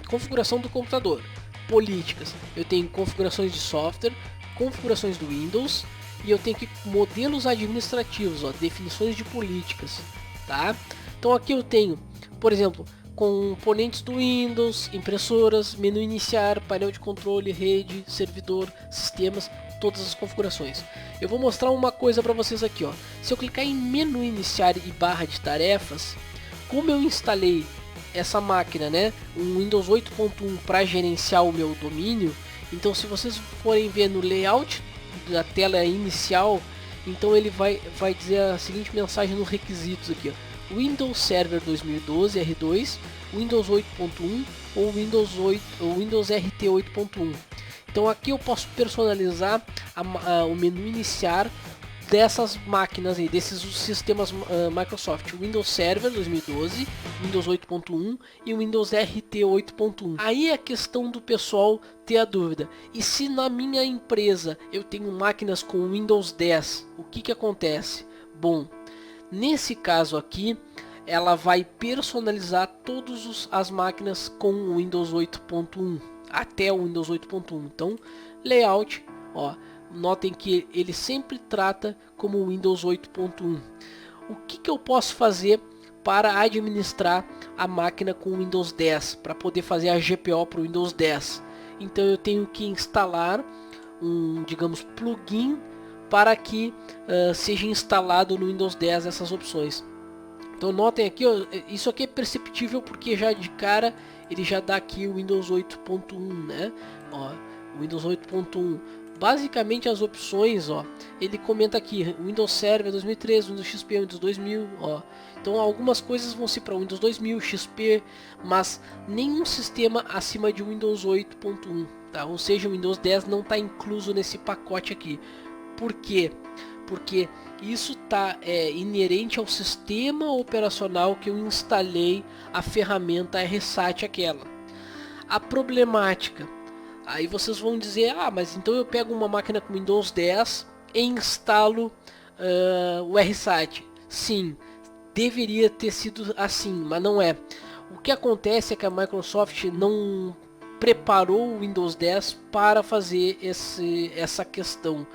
configuração do computador, políticas. Eu tenho configurações de software, configurações do Windows, e eu tenho aqui modelos administrativos, ó, definições de políticas, tá? Então aqui eu tenho, por exemplo, componentes do Windows, impressoras, menu iniciar, painel de controle, rede, servidor, sistemas, todas as configurações. Eu vou mostrar uma coisa para vocês aqui, ó. Se eu clicar em menu iniciar e barra de tarefas, como eu instalei essa máquina, né, um Windows 8.1 para gerenciar o meu domínio, então se vocês forem ver no layout da tela inicial, então ele vai dizer a seguinte mensagem nos requisitos aqui, ó: Windows Server 2012 R2, Windows 8.1 ou Windows RT 8.1. Então aqui eu posso personalizar o menu iniciar dessas máquinas aí, desses sistemas Microsoft: Windows Server 2012, Windows 8.1 e Windows RT 8.1. Aí é a questão do pessoal ter a dúvida: e se na minha empresa eu tenho máquinas com Windows 10, o que acontece? Bom, nesse caso aqui, ela vai personalizar todas as máquinas com o Windows 8.1 até o Windows 8.1. Então, layout, ó, notem que ele sempre trata como Windows 8.1. O que eu posso fazer para administrar a máquina com Windows 10, para poder fazer a GPO para o Windows 10? Então eu tenho que instalar um, digamos, plugin para que seja instalado no Windows 10 essas opções. Então notem aqui, ó, isso aqui é perceptível porque já de cara ele já dá aqui o Windows 8.1, né? Ó, Windows 8.1. Basicamente as opções, ó, ele comenta aqui: Windows Server 2013, Windows XP, Windows 2000, ó. Então algumas coisas vão ser para Windows 2000, XP, mas nenhum sistema acima de Windows 8.1, tá? Ou seja, o Windows 10 não está incluso nesse pacote aqui. Por quê? Porque isso tá inerente ao sistema operacional que eu instalei a ferramenta RSAT aquela. A problemática: aí vocês vão dizer: ah, mas então eu pego uma máquina com Windows 10 e instalo o RSAT. Sim, deveria ter sido assim, mas não é. O que acontece é que a Microsoft não preparou o Windows 10 para fazer essa questão.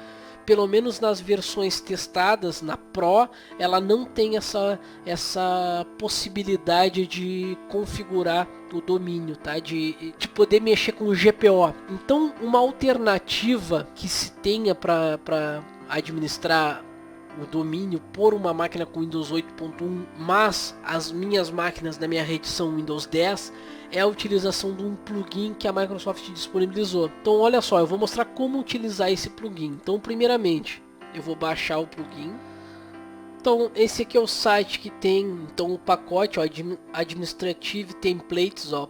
Pelo menos nas versões testadas, na Pro, ela não tem essa possibilidade de configurar o domínio, tá? De poder mexer com o GPO. Então, uma alternativa que se tenha para administrar o domínio por uma máquina com Windows 8.1, mas as minhas máquinas da minha rede são Windows 10, é a utilização de um plugin que a Microsoft disponibilizou. Então olha só, eu vou mostrar como utilizar esse plugin. Então primeiramente, eu vou baixar o plugin. Então esse aqui é o site que tem então o pacote, ó, Administrative Templates, ó,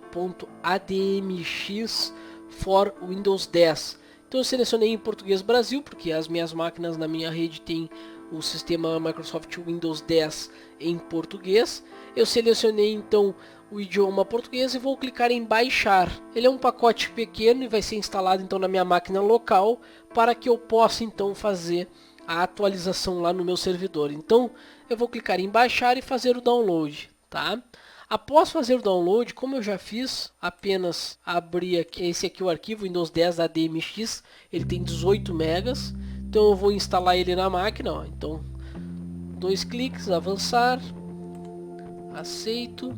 .admx for Windows 10. Então eu selecionei em português Brasil, porque as minhas máquinas na minha rede tem o sistema Microsoft Windows 10 em português. Eu selecionei então o idioma português e vou clicar em baixar. Ele é um pacote pequeno e vai ser instalado então na minha máquina local para que eu possa então fazer a atualização lá no meu servidor. Então eu vou clicar em baixar e fazer o download, tá? Após fazer o download, como eu já fiz, apenas abrir aqui, esse aqui o arquivo Windows 10 ADMX, ele tem 18 megas, então eu vou instalar ele na máquina, ó. Então 2 cliques, avançar, aceito,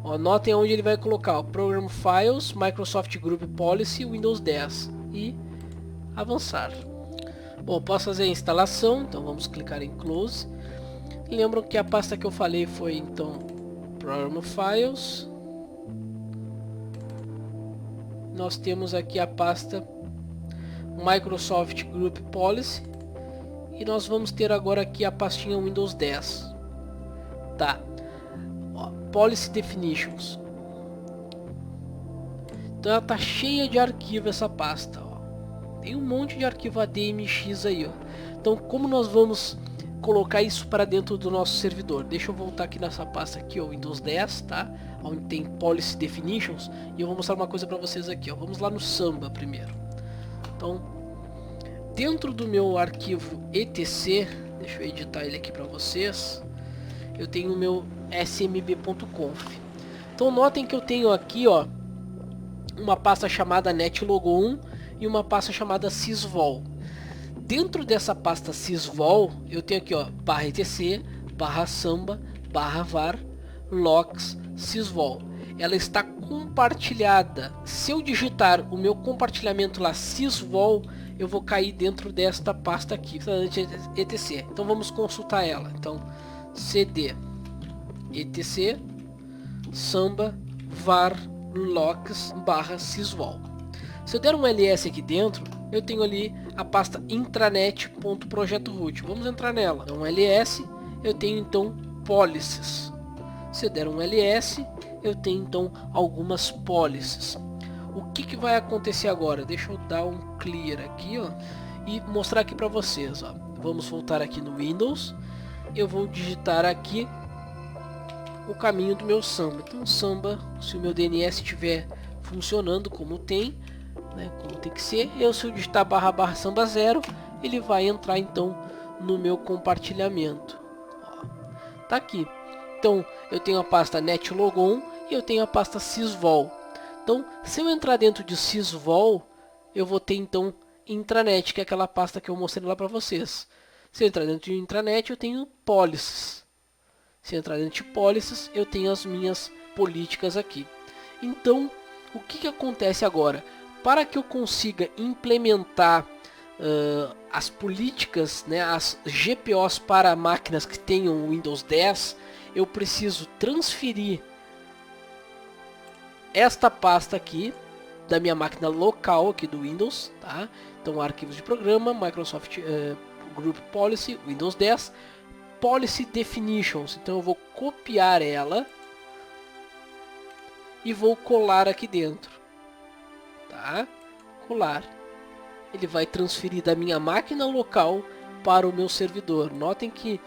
ó, notem onde ele vai colocar, ó, Program Files, Microsoft Group Policy, Windows 10 e avançar. Bom, posso fazer a instalação, então vamos clicar em Close. Lembram que a pasta que eu falei foi então Program Files. Nós temos aqui a pasta Microsoft Group Policy. E nós vamos ter agora aqui a pastinha Windows 10. Tá. Ó, Policy Definitions. Então ela tá cheia de arquivo essa pasta. Ó. Tem um monte de arquivo ADMX aí. Ó. Então como nós vamos colocar isso para dentro do nosso servidor? Deixa eu voltar aqui nessa pasta aqui, ó, Windows 10, tá? Onde tem Policy Definitions, e eu vou mostrar uma coisa para vocês aqui, ó. Vamos lá no Samba primeiro. Então, dentro do meu arquivo etc, deixa eu editar ele aqui para vocês. Eu tenho o meu smb.conf. Então notem que eu tenho aqui, ó, uma pasta chamada netlogon e uma pasta chamada sysvol. Dentro dessa pasta sysvol, eu tenho aqui, ó, /etc, /samba, /var, logs, sysvol. Ela está compartilhada. Se eu digitar o meu compartilhamento lá, sysvol, eu vou cair dentro desta pasta aqui, etc. Então vamos consultar ela. Então, cd, etc, samba, var, logs, /sysvol. Se eu der um ls aqui dentro, eu tenho ali a pasta intranet.projetoRoot. Vamos entrar nela. Então ls, eu tenho então policies. Se eu der um ls, eu tenho então algumas policies. O que vai acontecer agora? Deixa eu dar um clear aqui, ó, e mostrar aqui para vocês, ó. Vamos voltar aqui no Windows. Eu vou digitar aqui o caminho do meu Samba. Então Samba, se o meu DNS estiver funcionando como tem, né, como tem que ser, se eu digitar /samba 0, ele vai entrar então no meu compartilhamento. Ó, tá aqui. Então eu tenho a pasta netlogon e eu tenho a pasta sysvol. Então se eu entrar dentro de sysvol, eu vou ter então intranet, que é aquela pasta que eu mostrei lá para vocês. Se eu entrar dentro de intranet, eu tenho policies. Se eu entrar dentro de policies, eu tenho as minhas políticas aqui. Então o que acontece agora? Para que eu consiga implementar as políticas, né, as GPOs para máquinas que tenham Windows 10, eu preciso transferir esta pasta aqui da minha máquina local aqui do Windows, tá? Então arquivos de programa, Microsoft Group Policy, Windows 10, Policy Definitions. Então eu vou copiar ela e vou colar aqui dentro. Tá? Colar. Ele vai transferir da minha máquina local para o meu servidor. Notem que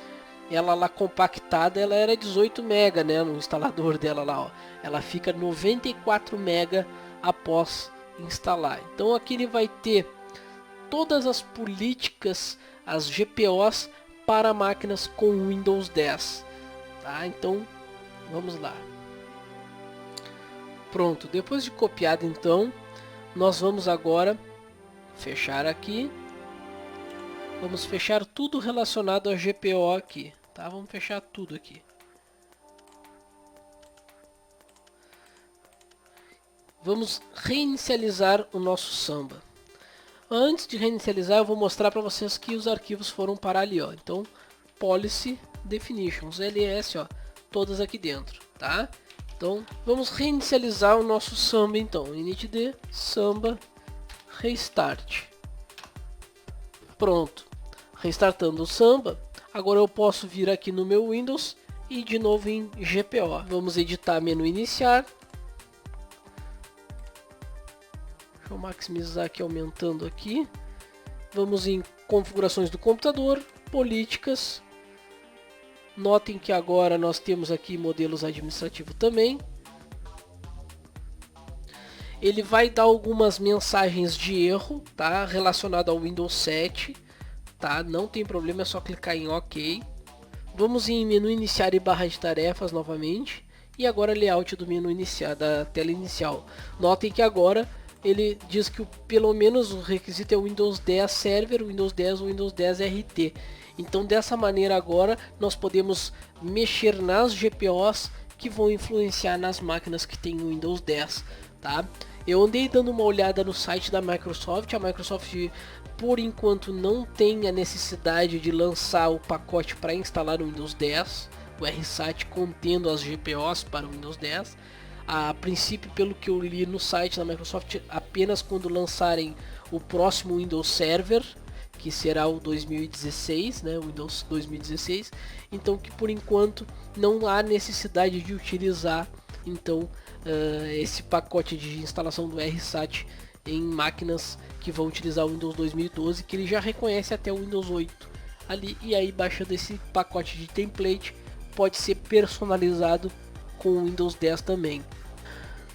ela lá compactada, ela era 18 MB, né, no instalador dela lá, ó. Ela fica 94 MB após instalar. Então aqui ele vai ter todas as políticas, as GPOs para máquinas com Windows 10. Tá? Então vamos lá. Pronto, depois de copiado então, nós vamos agora fechar aqui. Vamos fechar tudo relacionado a GPO aqui, tá? Vamos fechar tudo aqui. Vamos reinicializar o nosso Samba. Antes de reinicializar, eu vou mostrar para vocês que os arquivos foram parar ali, ó. Então, Policy Definitions, LS, ó, todas aqui dentro, tá? Então vamos reinicializar o nosso Samba então, initd Samba restart. Pronto, restartando o Samba. Agora eu posso vir aqui no meu Windows e de novo em GPO. Vamos editar menu iniciar. Deixa eu maximizar aqui, aumentando aqui. Vamos em configurações do computador, políticas. Notem que agora nós temos aqui modelos administrativos também. Ele vai dar algumas mensagens de erro, tá? Relacionado ao Windows 7, tá? Não tem problema, é só clicar em OK. Vamos em menu iniciar e barra de tarefas novamente. E agora layout do menu iniciar, da tela inicial. Notem que agora ele diz que pelo menos o requisito é o Windows 10 Server, Windows 10 ou Windows 10 RT. Então dessa maneira agora nós podemos mexer nas GPOs que vão influenciar nas máquinas que tem o Windows 10, tá? Eu andei dando uma olhada no site da Microsoft. A Microsoft por enquanto não tem a necessidade de lançar o pacote para instalar o Windows 10, o RSAT contendo as GPOs para o Windows 10. A princípio, pelo que eu li no site da Microsoft, apenas quando lançarem o próximo Windows Server, que será o 2016, né, o Windows 2016, então que por enquanto não há necessidade de utilizar então esse pacote de instalação do RSAT em máquinas que vão utilizar o Windows 2012, que ele já reconhece até o Windows 8 ali, e aí baixando esse pacote de template pode ser personalizado com o Windows 10 também.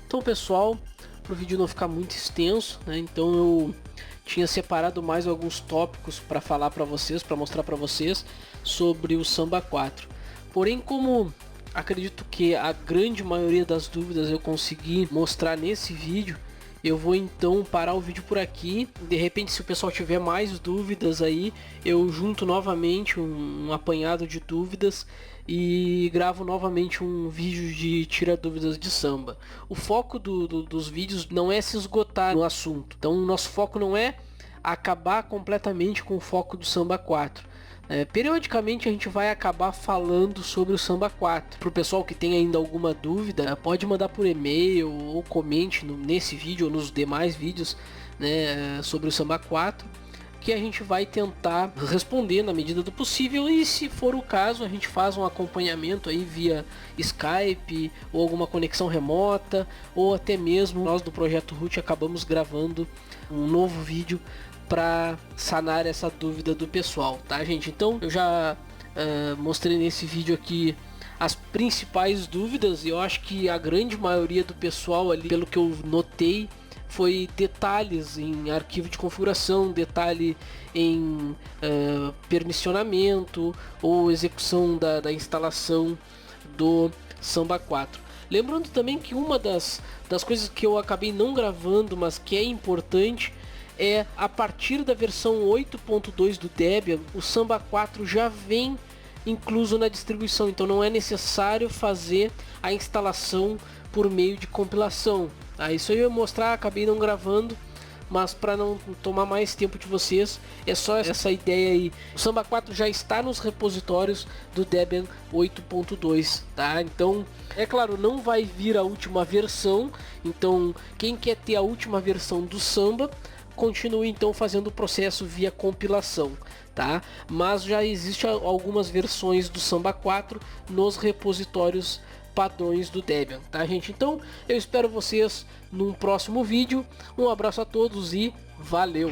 Então pessoal, para o vídeo não ficar muito extenso, né, então eu tinha separado mais alguns tópicos para falar para vocês, para mostrar para vocês sobre o Samba 4. Porém, como acredito que a grande maioria das dúvidas eu consegui mostrar nesse vídeo, eu vou então parar o vídeo por aqui. De repente, se o pessoal tiver mais dúvidas aí, eu junto novamente um apanhado de dúvidas e gravo novamente um vídeo de tira dúvidas de Samba. O foco dos vídeos não é se esgotar no assunto, então o nosso foco não é acabar completamente com o foco do Samba 4. Periodicamente a gente vai acabar falando sobre o Samba 4. Para o pessoal que tem ainda alguma dúvida, pode mandar por e-mail ou comente nesse vídeo ou nos demais vídeos, né, sobre o Samba 4, que a gente vai tentar responder na medida do possível, e se for o caso a gente faz um acompanhamento aí via Skype ou alguma conexão remota, ou até mesmo nós do Projeto Root acabamos gravando um novo vídeo para sanar essa dúvida do pessoal, tá gente? Então eu já mostrei nesse vídeo aqui as principais dúvidas, e eu acho que a grande maioria do pessoal ali, pelo que eu notei, foi detalhes em arquivo de configuração, detalhe em permissionamento ou execução da instalação do Samba 4. Lembrando também que uma das coisas que eu acabei não gravando, mas que é importante, é a partir da versão 8.2 do Debian, o Samba 4 já vem incluso na distribuição, então não é necessário fazer a instalação por meio de compilação. Isso aí eu ia mostrar, acabei não gravando, mas para não tomar mais tempo de vocês, é só essa ideia aí. O Samba 4 já está nos repositórios do Debian 8.2, tá? Então, é claro, não vai vir a última versão, então quem quer ter a última versão do Samba, continue então fazendo o processo via compilação, tá? Mas já existe algumas versões do Samba 4 nos repositórios padrões do Debian, tá gente? Então eu espero vocês num próximo vídeo. Um abraço a todos e valeu!